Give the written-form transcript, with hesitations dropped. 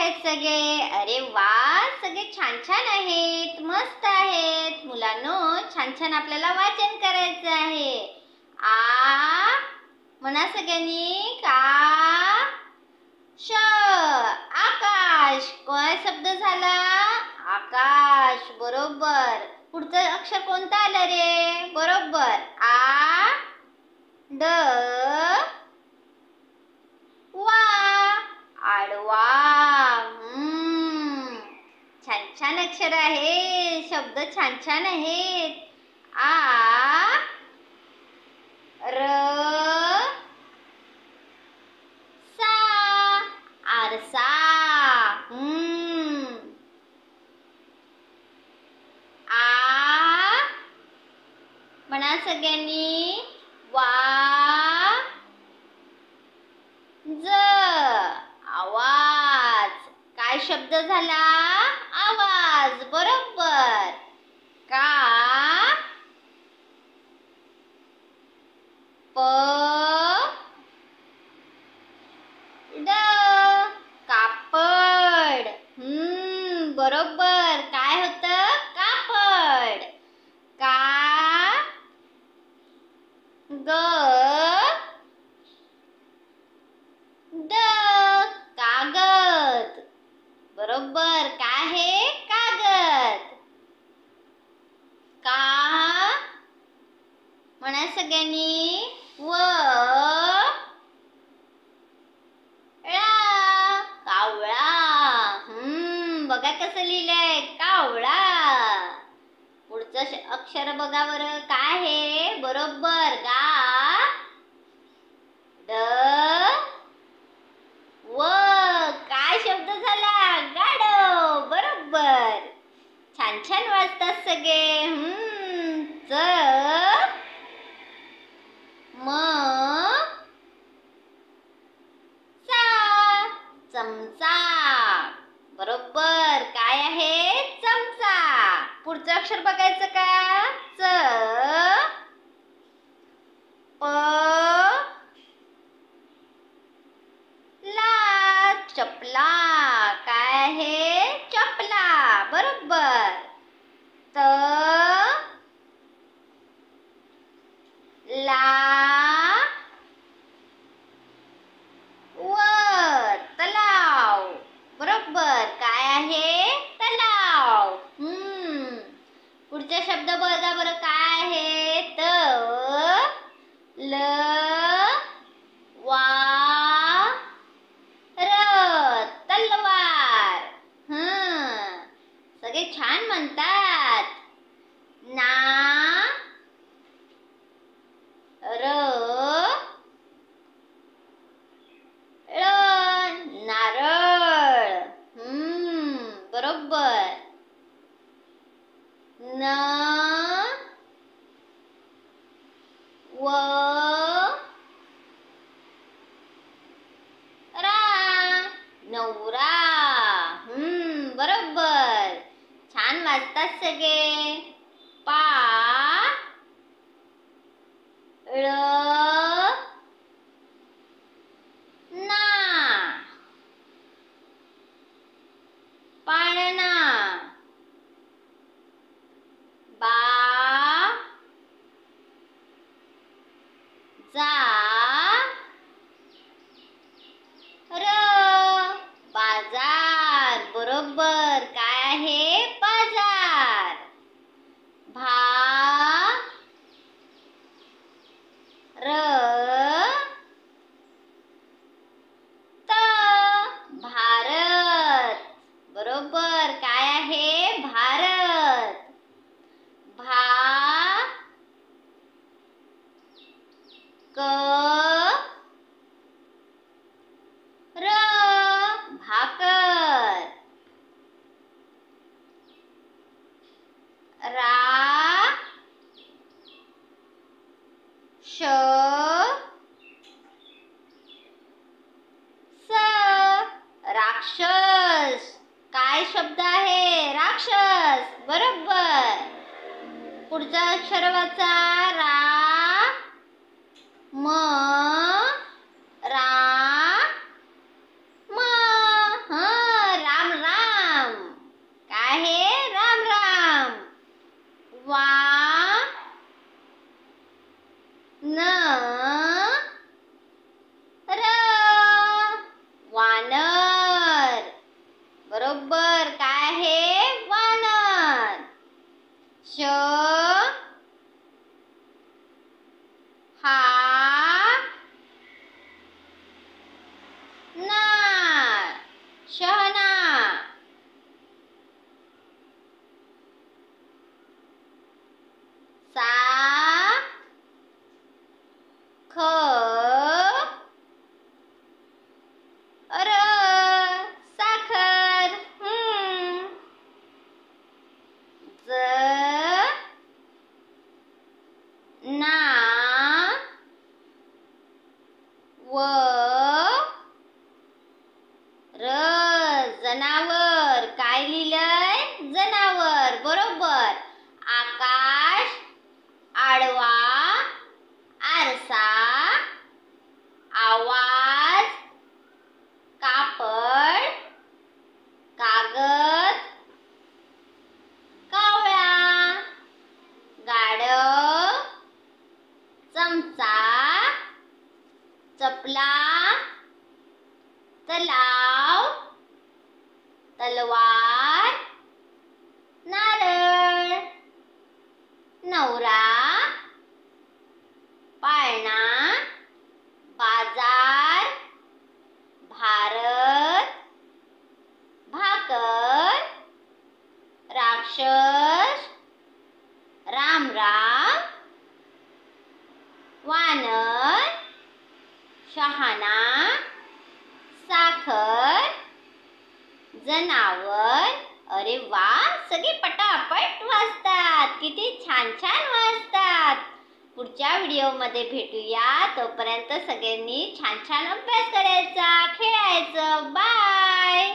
आहेत सगळे? अरे वा, सगळे छान छान आहेत, मस्त आहेत. मुलांनो, छान छान आपल्याला वाचन करायचं आहे. आ म्हणा सगळ्यांनी. का श आकाश. काय शब्द झाला? आकाश. बरोबर. पुढचं अक्षर कोणतं आलं रे? बरोबर. आ ड वा. आडवा. छान छान अक्षर आहे. शब्द छान छान आहेत. आ र सा. आरसा. आ म्हणा सगळ्यांनी. वा ज आवाज. काय शब्द झाला? आवाज. बरोबर. का प ड कापड. बरोबर. काय होतं? कापड. का ग द कागद. बरोबर. काय आहे? कागद. का म्हणा सगळ्यांनी. व ळा. कावळा. बघा कसं लिहिलंय. कावळा. पुढचं अक्षर बघा बरं. काय आहे? बरोबर. गा ड व. काय शब्द झाला? गाढव. बरोबर. छान छान वाचतात सगळे. च म चा. चमचा. बरोबर. काय आहे? चमचा. पुढचं अक्षर बघायचं का? च प ला. चपला. काय आहे? चपला. बरोबर. त ला व. तलाव. बरोबर. काय आहे? तलाव. पुढचा शब्द बघा बरं. काय आहे? त ल वा र. तलवार. सगळे छान म्हणतात. ना र ळ. नारळ. बरोबर. न व रा. नवरा. बरोबर. छान वाचतात सगळे. पा ळ ना. पाळणा. बा जा र. बाजार. बरोबर. काय आहे? बाजार. भा र त. भारत. बरोबर. काय आहे? भारत. भा क र. भाकर. रा श स. राक्षस. काय शब्द आहे? राक्षस. बरोबर. पुढचा अक्षर वाचा. रा म रा म. व र जनावर. काय लिहिलंय? जनावर. बरोबर. आकाश, आडवा, आरसा, आवाज, कापड, कागद, कावळा, गाढव, चमचा, चपला, तलाव, तलवार, नारळ, नवरा, पाळणा, बाजार, भारत, भाकर, राक्षस, रामराम, वानर, शहाणा, साखर, जनावर. अरे वा, सगळे पटापट वाचतात. किती छान छान वाचतात. पुढच्या व्हिडिओमध्ये भेटूया. तोपर्यंत सगळ्यांनी छान छान अभ्यास करायचा, खेळायचं. बाय.